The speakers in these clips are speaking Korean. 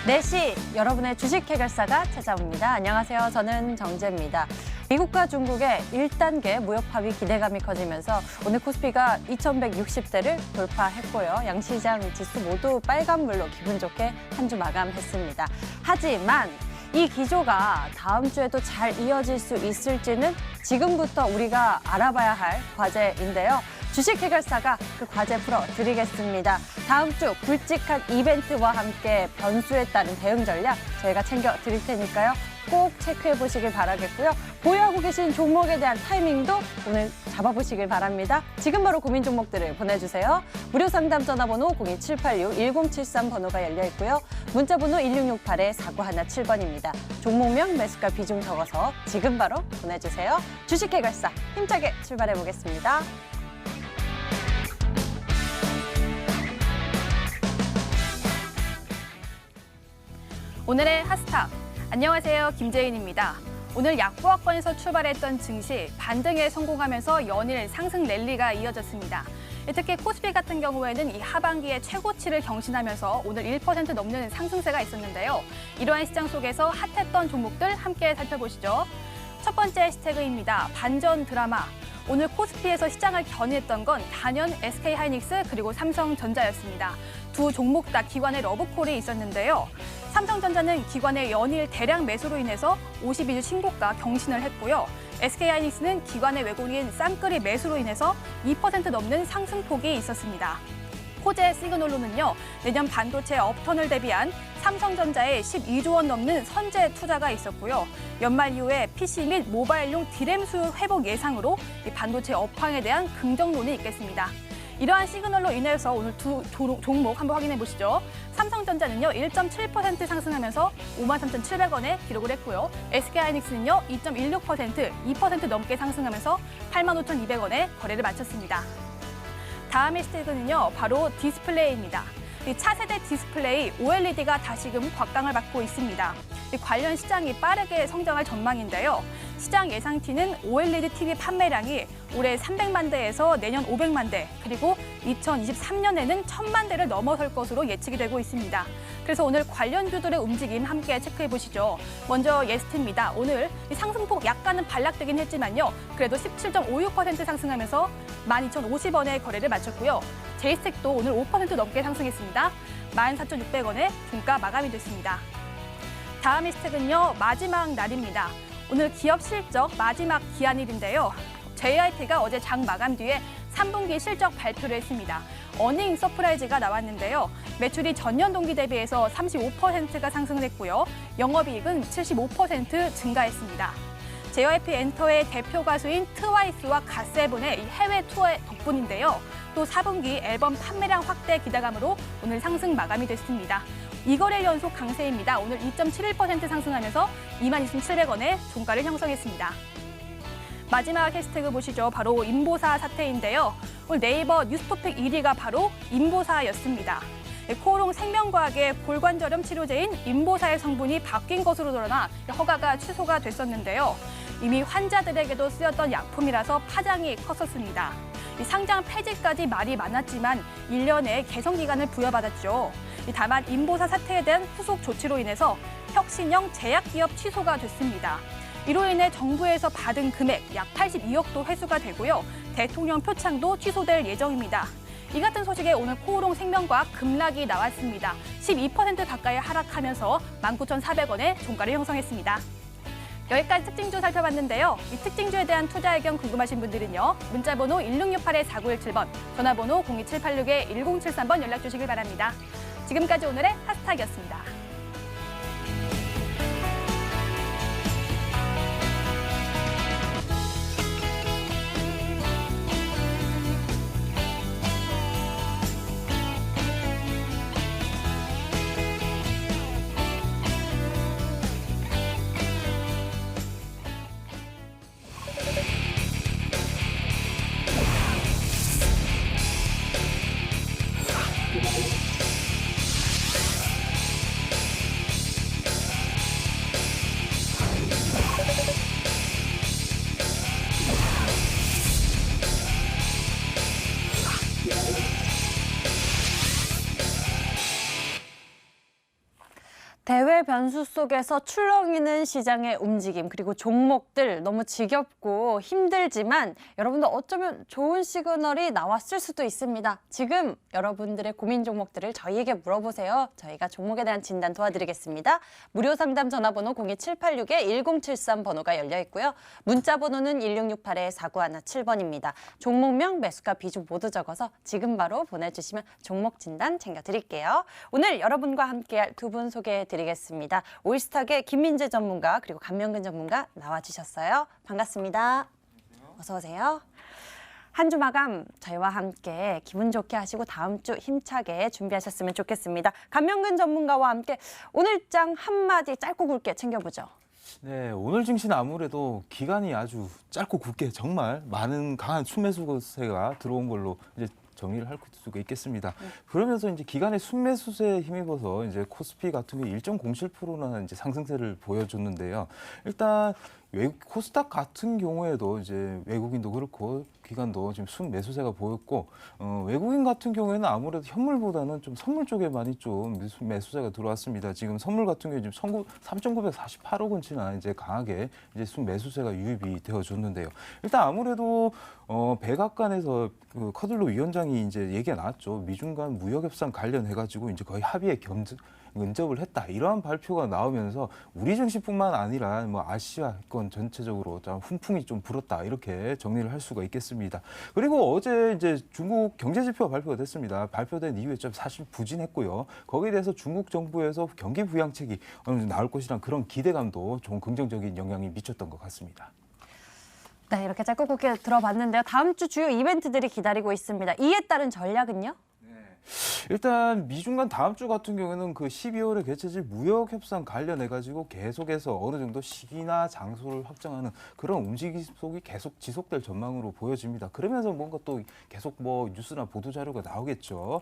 4시 여러분의 주식 해결사가 찾아옵니다. 안녕하세요. 저는 정재입니다. 미국과 중국의 1단계 무역 합의 기대감이 커지면서 오늘 코스피가 2160대를 돌파했고요. 양시장 지수 모두 빨간불로 기분 좋게 한 주 마감했습니다. 하지만 이 기조가 다음 주에도 잘 이어질 수 있을지는 지금부터 우리가 알아봐야 할 과제인데요. 주식 해결사가 그 과제 풀어드리겠습니다. 다음 주 굵직한 이벤트와 함께 변수에 따른 대응 전략 저희가 챙겨드릴 테니까요. 꼭 체크해 보시길 바라겠고요. 보유하고 계신 종목에 대한 타이밍도 오늘 잡아보시길 바랍니다. 지금 바로 고민 종목들을 보내주세요. 무료 상담 전화번호 02786-1073 번호가 열려 있고요. 문자번호 1668-4917번입니다. 종목명, 매수가 비중 적어서 지금 바로 보내주세요. 주식 해결사 힘차게 출발해 보겠습니다. 오늘의 핫스탑. 안녕하세요. 김재인입니다. 오늘 약보합권에서 출발했던 증시 반등에 성공하면서 연일 상승 랠리가 이어졌습니다. 특히 코스피 같은 경우에는 이 하반기에 최고치를 경신하면서 오늘 1% 넘는 상승세가 있었는데요. 이러한 시장 속에서 핫했던 종목들 함께 살펴보시죠. 첫 번째 해시태그입니다. 반전 드라마. 오늘 코스피에서 시장을 견인했던 건 단연 SK하이닉스 그리고 삼성전자였습니다. 두 종목 다 기관의 러브콜이 있었는데요. 삼성전자는 기관의 연일 대량 매수로 인해서 52주 신고가 경신을 했고요. SK하이닉스는 기관의 외국인 쌍끌이 매수로 인해서 2% 넘는 상승폭이 있었습니다. 호재 시그널로는요, 내년 반도체 업턴을 대비한 삼성전자의 12조 원 넘는 선제 투자가 있었고요. 연말 이후에 PC 및 모바일용 디램 수요 회복 예상으로 이 반도체 업황에 대한 긍정론이 있겠습니다. 이러한 시그널로 인해서 오늘 두 종목 한번 확인해 보시죠. 삼성전자는요 1.7% 상승하면서 53,700원에 기록을 했고요. SK하이닉스는요 2.16%, 2% 넘게 상승하면서 85,200원에 거래를 마쳤습니다. 다음 해시태그는요 바로 디스플레이입니다. 이 차세대 디스플레이 OLED가 다시금 곽강을 받고 있습니다. 이 관련 시장이 빠르게 성장할 전망인데요. 시장 예상치는 OLED TV 판매량이 올해 300만 대에서 내년 500만 대, 그리고 2023년에는 1000만 대를 넘어설 것으로 예측이 되고 있습니다. 그래서 오늘 관련주들의 움직임 함께 체크해 보시죠. 먼저 예스트입니다. 오늘 이 상승폭 약간은 반락되긴 했지만요. 그래도 17.56% 상승하면서 12,050원에 거래를 마쳤고요. 제이스텍도 오늘 5% 넘게 상승했습니다. 14,600원에 종가 마감이 됐습니다. 다음 해시태그는요. 마지막 날입니다. 오늘 기업 실적 마지막 기한일인데요. JYP가 어제 장 마감 뒤에 3분기 실적 발표를 했습니다. 어닝 서프라이즈가 나왔는데요. 매출이 전년 동기 대비해서 35%가 상승을 했고요. 영업이익은 75% 증가했습니다. JYP 엔터의 대표 가수인 트와이스와 갓세븐의 해외 투어의 덕분인데요. 또 4분기 앨범 판매량 확대 기대감으로 오늘 상승 마감이 됐습니다. 2거래 연속 강세입니다. 오늘 2.71% 상승하면서 22,700원에 종가를 형성했습니다. 마지막 해시태그 보시죠. 바로 인보사 사태인데요. 오늘 네이버 뉴스토픽 1위가 바로 인보사였습니다. 코오롱 생명과학의 골관절염 치료제인 인보사의 성분이 바뀐 것으로 드러나 허가가 취소가 됐었는데요. 이미 환자들에게도 쓰였던 약품이라서 파장이 컸었습니다. 상장 폐지까지 말이 많았지만 1년의 개선 기간을 부여받았죠. 다만 인보사 사태에 대한 후속 조치로 인해서 혁신형 제약기업 취소가 됐습니다. 이로 인해 정부에서 받은 금액 약 82억도 회수가 되고요. 대통령 표창도 취소될 예정입니다. 이 같은 소식에 오늘 코오롱 생명과학 급락이 나왔습니다. 12% 가까이 하락하면서 19,400원에 종가를 형성했습니다. 여기까지 특징주 살펴봤는데요. 이 특징주에 대한 투자 의견 궁금하신 분들은요. 문자번호 1668-4917번, 전화번호 02786-1073번 연락 주시길 바랍니다. 지금까지 오늘의 핫스탁이었습니다. 대외 변수 속에서 출렁이는 시장의 움직임, 그리고 종목들 너무 지겹고 힘들지만 여러분들 어쩌면 좋은 시그널이 나왔을 수도 있습니다. 지금 여러분들의 고민 종목들을 저희에게 물어보세요. 저희가 종목에 대한 진단 도와드리겠습니다. 무료 상담 전화번호 02786-1073 번호가 열려 있고요. 문자 번호는 1668-4917번입니다. 종목명, 매수가, 비중 모두 적어서 지금 바로 보내주시면 종목 진단 챙겨드릴게요. 오늘 여러분과 함께할 두 분 소개해드리겠습니다. 올스타계 김민재 전문가 그리고 감명근 전문가 나와주셨어요. 반갑습니다. 어서 오세요. 한 주 마감 저희와 함께 기분 좋게 하시고 다음 주 힘차게 준비하셨으면 좋겠습니다. 감명근 전문가와 함께 오늘 장 한마디 짧고 굵게 챙겨보죠. 네, 오늘 증시는 아무래도 기간이 아주 짧고 굵게 정말 많은 강한 순매수세가 들어온 걸로 이제 정리를 할 수가 있겠습니다. 그러면서 이제 기간의 순매수세에 힘입어서 이제 코스피 같은 경우 1.07%나 이제 상승세를 보여줬는데요. 일단 코스닥 같은 경우에도 이제 외국인도 그렇고 기관도 지금 순매수세가 보였고 외국인 같은 경우에는 아무래도 현물보다는 좀 선물 쪽에 많이 좀 매수세가 들어왔습니다. 지금 선물 같은 경우에 지금 3,948억 원치나 이제 강하게 이제 순매수세가 유입이 되어줬는데요. 일단 아무래도 백악관에서 그 커들로 위원장이 이제 얘기가 나왔죠. 미중 간 무역 협상 관련해가지고 이제 거의 합의에 근접을 했다. 이러한 발표가 나오면서 우리 증시뿐만 아니라 뭐 아시아권 전체적으로 좀 훈풍이 좀 불었다. 이렇게 정리를 할 수가 있겠습니다. 그리고 어제 이제 중국 경제 지표가 발표가 됐습니다. 발표된 이후에 좀 사실 부진했고요. 거기에 대해서 중국 정부에서 경기 부양책이 어느 정도 나올 것이란 그런 기대감도 좀 긍정적인 영향이 미쳤던 것 같습니다. 네, 이렇게 짧고 굵게 들어봤는데요. 다음 주 주요 이벤트들이 기다리고 있습니다. 이에 따른 전략은요? 일단 미중 간 다음 주 같은 경우에는 그 12월에 개최질 무역 협상 관련해 가지고 계속해서 어느 정도 시기나 장소를 확정하는 그런 움직임 속이 계속 지속될 전망으로 보여집니다. 그러면서 뭔가 또 계속 뭐 뉴스나 보도 자료가 나오겠죠.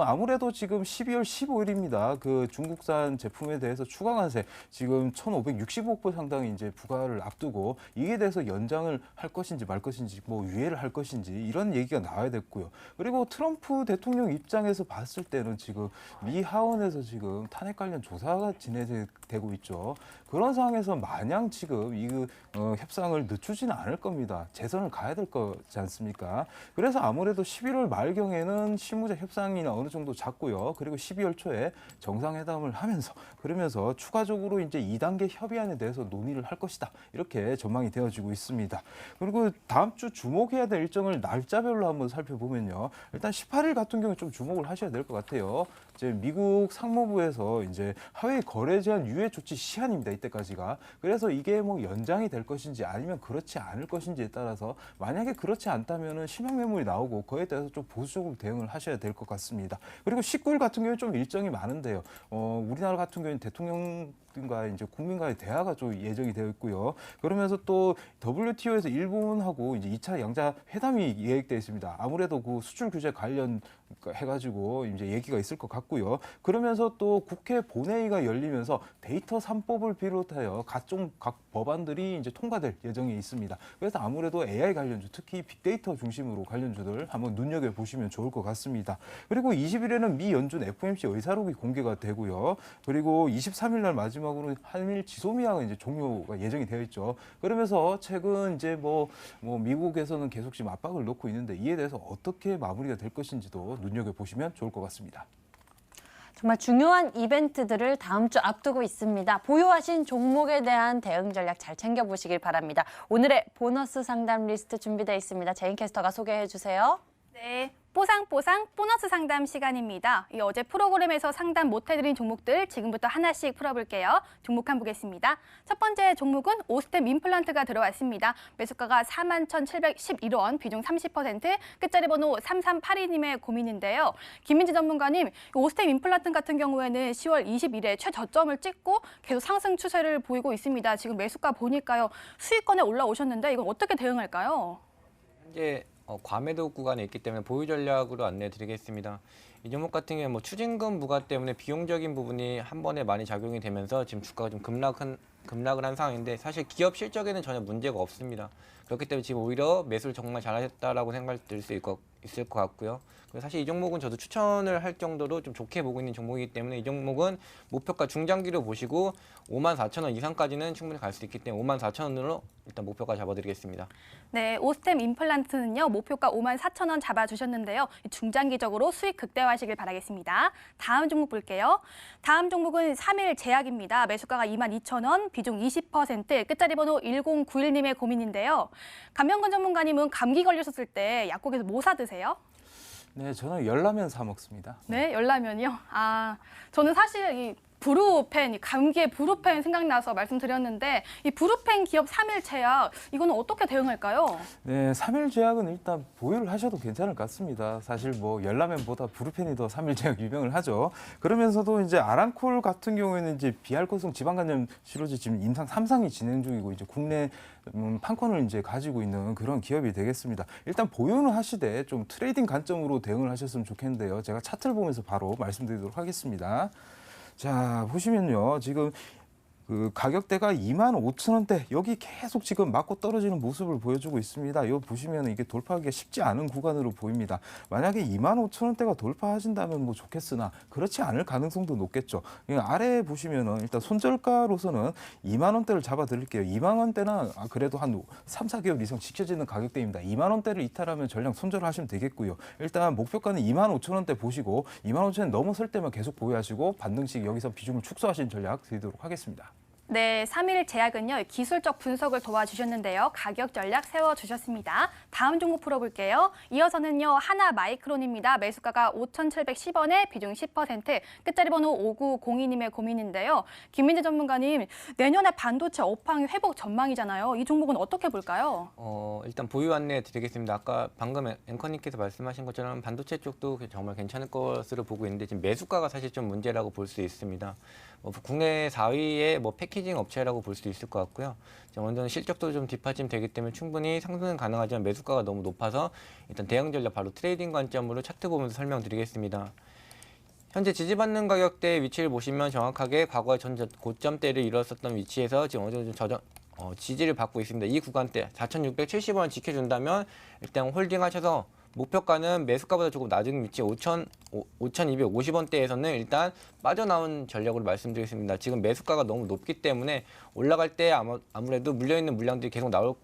아무래도 지금 12월 15일입니다. 그 중국산 제품에 대해서 추가 관세 지금 1,560억 불 상당히 이제 부과를 앞두고 이에 대해서 연장을 할 것인지 말 것인지 뭐 유예를 할 것인지 이런 얘기가 나와야 됐고요. 그리고 트럼프 대통령 입장에서 봤을 때는 지금 미 하원에서 지금 탄핵 관련 조사가 진행되고 있죠. 그런 상황에서 마냥 지금 이 협상을 늦추지는 않을 겁니다. 재선을 가야 될 거지 않습니까? 그래서 아무래도 11월 말경에는 실무자 협상이나 어느 정도 잡고요. 그리고 12월 초에 정상회담을 하면서 그러면서 추가적으로 이제 2단계 협의안에 대해서 논의를 할 것이다. 이렇게 전망이 되어지고 있습니다. 그리고 다음 주 주목해야 될 일정을 날짜별로 한번 살펴보면요. 일단 18일 같은 경우에 좀 주목을 하셔야 될 것 같아요. 이제 미국 상무부에서 이제 하웨이 거래 제한 유예 조치 시한입니다. 이때까지가. 그래서 이게 뭐 연장이 될 것인지 아니면 그렇지 않을 것인지에 따라서 만약에 그렇지 않다면은 실명 매물이 나오고 그에 대해서 좀 보수적으로 대응을 하셔야 될 것 같습니다. 그리고 19일 같은 경우에 좀 일정이 많은데요. 우리나라 같은 경우에는 대통령과 이제 국민과의 대화가 좀 예정이 되어 있고요. 그러면서 또 WTO에서 일본하고 이제 2차 양자 회담이 예획되어 있습니다. 아무래도 그 수출 규제 관련 해가지고 이제 얘기가 있을 것 같고요. 그러면서 또 국회 본회의가 열리면서 데이터 3법을 비롯하여 각 법안들이 이제 통과될 예정이 있습니다. 그래서 아무래도 AI 관련주, 특히 빅데이터 중심으로 관련주들 한번 눈여겨보시면 좋을 것 같습니다. 그리고 20일에는 미 연준 FOMC 의사록이 공개가 되고요. 그리고 23일 날 마지막으로 한일 지소미아가 이제 종료가 예정이 되어 있죠. 그러면서 최근 이제 뭐 미국에서는 계속 지금 압박을 넣고 있는데 이에 대해서 어떻게 마무리가 될 것인지도 눈여겨보시면 좋을 것 같습니다. 정말 중요한 이벤트들을 다음 주 앞두고 있습니다. 보유하신 종목에 대한 대응 전략 잘 챙겨보시길 바랍니다. 오늘의 보너스 상담 리스트 준비되어 있습니다. 제인 캐스터가 소개해 주세요. 네, 뽀상뽀상 보너스 상담 시간입니다. 이 어제 프로그램에서 상담 못해드린 종목들 지금부터 하나씩 풀어볼게요. 종목 한 보겠습니다. 첫 번째 종목은 오스템 임플란트가 들어왔습니다. 매수가가 41,711원, 비중 30%, 끝자리 번호 3382님의 고민인데요. 김민지 전문가님, 오스템 임플란트 같은 경우에는 10월 20일에 최저점을 찍고 계속 상승 추세를 보이고 있습니다. 지금 매수가 보니까요. 수익권에 올라오셨는데 이건 어떻게 대응할까요? 현재 과매도 구간에 있기 때문에 보유 전략으로 안내해 드리겠습니다. 이 종목 같은 경우에 뭐 추징금 부과 때문에 비용적인 부분이 한 번에 많이 작용이 되면서 지금 주가가 좀 급락을 한 상황인데 사실 기업 실적에는 전혀 문제가 없습니다. 그렇기 때문에 지금 오히려 매수를 정말 잘하셨다라고 생각이 들 수 있을 것 같고요. 그리고 사실 이 종목은 저도 추천을 할 정도로 좀 좋게 보고 있는 종목이기 때문에 이 종목은 목표가 중장기로 보시고 54,000원 이상까지는 충분히 갈 수 있기 때문에 54,000원으로 일단 목표가 잡아드리겠습니다. 네, 오스템 임플란트는요, 목표가 54,000원 잡아주셨는데요. 중장기적으로 수익 극대화하시길 바라겠습니다. 다음 종목 볼게요. 다음 종목은 3일 제약입니다. 매수가가 22,000원, 비중 20%, 끝자리 번호 1091님의 고민인데요. 감명근 전문가님은 감기 걸리셨을 때 약국에서 뭐 사 드세요? 네, 저는 열라면 사 먹습니다. 네, 열라면이요. 아, 저는 사실 이 브루펜, 이 감기의 브루펜 생각나서 말씀드렸는데 이 브루펜 기업 3일 제약 이거는 어떻게 대응할까요? 네, 3일 제약은 일단 보유를 하셔도 괜찮을 것 같습니다. 사실 뭐 열라면보다 브루펜이 더 3일 제약 유명을 하죠. 그러면서도 이제 아랑콜 같은 경우에는 이제 비알코올성 지방간염 치료제 지금 임상 3상이 진행 중이고 이제 국내 판권을 이제 가지고 있는 그런 기업이 되겠습니다. 일단 보유는 하시되 좀 트레이딩 관점으로 대응을 하셨으면 좋겠는데요. 제가 차트를 보면서 바로 말씀드리도록 하겠습니다. 자, 보시면요. 지금 그 가격대가 25,000원대 여기 계속 지금 맞고 떨어지는 모습을 보여주고 있습니다. 이거 보시면 이게 돌파하기가 쉽지 않은 구간으로 보입니다. 만약에 25,000원대가 돌파하신다면 뭐 좋겠으나 그렇지 않을 가능성도 높겠죠. 아래에 보시면은 일단 손절가로서는 2만 원대를 잡아 드릴게요. 2만 원대는 그래도 한 3, 4개월 이상 지켜지는 가격대입니다. 2만 원대를 이탈하면 전량 손절을 하시면 되겠고요. 일단 목표가는 25,000원대 보시고 25,000원 넘어설 때만 계속 보유하시고 반등씩 여기서 비중을 축소하시는 전략 드리도록 하겠습니다. 네, 3일 제약은요, 기술적 분석을 도와주셨는데요. 가격 전략 세워주셨습니다. 다음 종목 풀어볼게요. 이어서는요, 하나마이크론입니다. 매수가가 5,710원에 비중 10%, 끝자리 번호 5902님의 고민인데요. 김민재 전문가님, 내년에 반도체 업황 회복 전망이잖아요. 이 종목은 어떻게 볼까요? 일단 보유 안내 드리겠습니다. 아까 방금 앵커님께서 말씀하신 것처럼 반도체 쪽도 정말 괜찮을 것으로 보고 있는데 지금 매수가가 사실 좀 문제라고 볼 수 있습니다. 국내 4위의 패키징 업체라고 볼 수도 있을 것 같고요. 어느 정도 실적도 좀 뒷받침되기 때문에 충분히 상승은 가능하지만 매수가가 너무 높아서 일단 대응 전략 바로 트레이딩 관점으로 차트 보면서 설명드리겠습니다. 현재 지지받는 가격대 위치를 보시면 정확하게 과거의 전 고점대를 이뤘었던 위치에서 지금 어느 정도 지지를 받고 있습니다. 이 구간대 4,670원 지켜준다면 일단 홀딩하셔서 목표가는 매수가보다 조금 낮은 위치 5,250원대에서는 일단 빠져나온 전략으로 말씀드리겠습니다. 지금 매수가가 너무 높기 때문에 올라갈 때 아무래도 물려있는 물량들이 계속 나올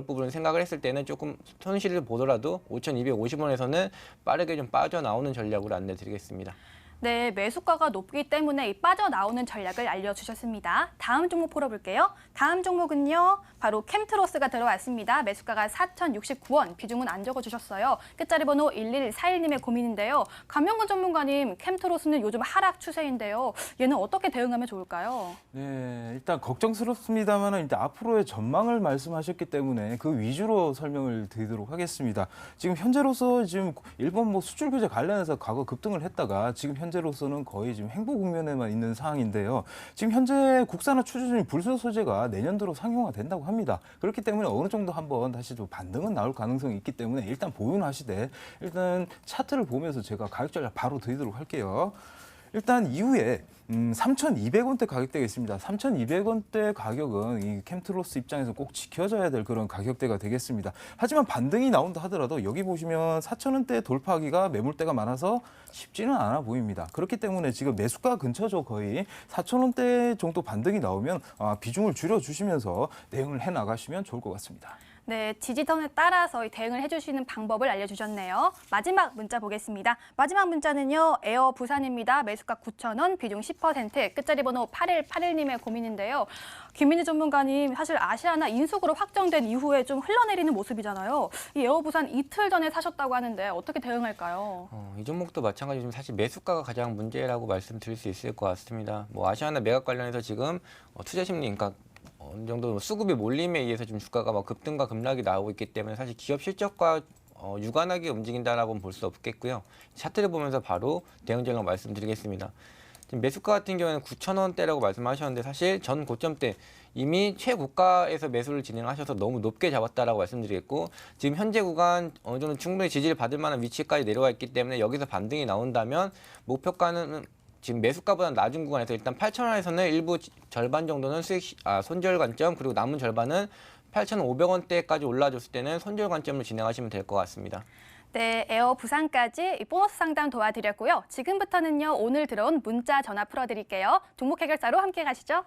부분을 생각을 했을 때는 조금 손실을 보더라도 5,250원에서는 빠르게 좀 빠져나오는 전략으로 안내드리겠습니다. 네, 매수가가 높기 때문에 이 빠져나오는 전략을 알려주셨습니다. 다음 종목 풀어볼게요. 다음 종목은요, 바로 캠트로스가 들어왔습니다. 매수가가 4,069원, 비중은 안 적어주셨어요. 끝자리 번호 1141님의 고민인데요. 감명근 전문가님, 캠트로스는 요즘 하락 추세인데요. 얘는 어떻게 대응하면 좋을까요? 네, 일단 걱정스럽습니다만 일단 앞으로의 전망을 말씀하셨기 때문에 그 위주로 설명을 드리도록 하겠습니다. 지금 현재로서 지금 일본 수출 규제 관련해서 과거 급등을 했다가 지금 현재로서는 거의 지금 횡보 국면에만 있는 상황인데요. 지금 현재 국산화 추진중 불소 소재가 내년 들어 상용화된다고 합니다. 그렇기 때문에 어느 정도 한번 다시 좀 반등은 나올 가능성이 있기 때문에 일단 보유는 하시되 일단 차트를 보면서 제가 가격 전략 바로 드리도록 할게요. 일단 이후에 3,200원대 가격대가 있습니다. 3,200원대 가격은 이 캠트로스 입장에서 꼭 지켜져야 될 그런 가격대가 되겠습니다. 하지만 반등이 나온다 하더라도 여기 보시면 4,000원대 돌파하기가 매물대가 많아서 쉽지는 않아 보입니다. 그렇기 때문에 지금 매수가 근처죠. 거의 4,000원대 정도 반등이 나오면 비중을 줄여주시면서 대응을 해나가시면 좋을 것 같습니다. 네, 지지선에 따라서 대응을 해주시는 방법을 알려주셨네요. 마지막 문자 보겠습니다. 마지막 문자는요, 에어 부산입니다. 매수가 9,000원, 비중 10%, 끝자리 번호 8181님의 고민인데요. 김민희 전문가님, 사실 아시아나 인수그룹 확정된 이후에 좀 흘러내리는 모습이잖아요. 이 에어 부산 이틀 전에 사셨다고 하는데 어떻게 대응할까요? 이 종목도 마찬가지로 사실 매수가가 가장 문제라고 말씀드릴 수 있을 것 같습니다. 아시아나 매각 관련해서 지금 투자 심리, 그러니까 어느 정도 수급의 몰림에 의해서 좀 주가가 급등과 급락이 나오고 있기 때문에 사실 기업 실적과 유관하게 움직인다라고는 볼 수 없겠고요. 차트를 보면서 바로 대응 전략 말씀드리겠습니다. 지금 매수가 같은 경우에는 9,000원대라고 말씀하셨는데 사실 전 고점 때 이미 최고가에서 매수를 진행하셔서 너무 높게 잡았다라고 말씀드리겠고 지금 현재 구간 어느 정도 충분히 지지를 받을 만한 위치까지 내려와 있기 때문에 여기서 반등이 나온다면 목표가는 지금 매수가보다 낮은 구간에서 일단 8,000원에서는 일부 절반 정도는 손절 관점, 그리고 남은 절반은 8,500원대까지 올라줬을 때는 손절 관점으로 진행하시면 될 것 같습니다. 네, 에어 부상까지 보너스 상담 도와드렸고요. 지금부터는요, 오늘 들어온 문자 전화 풀어드릴게요. 종목 해결사로 함께 가시죠.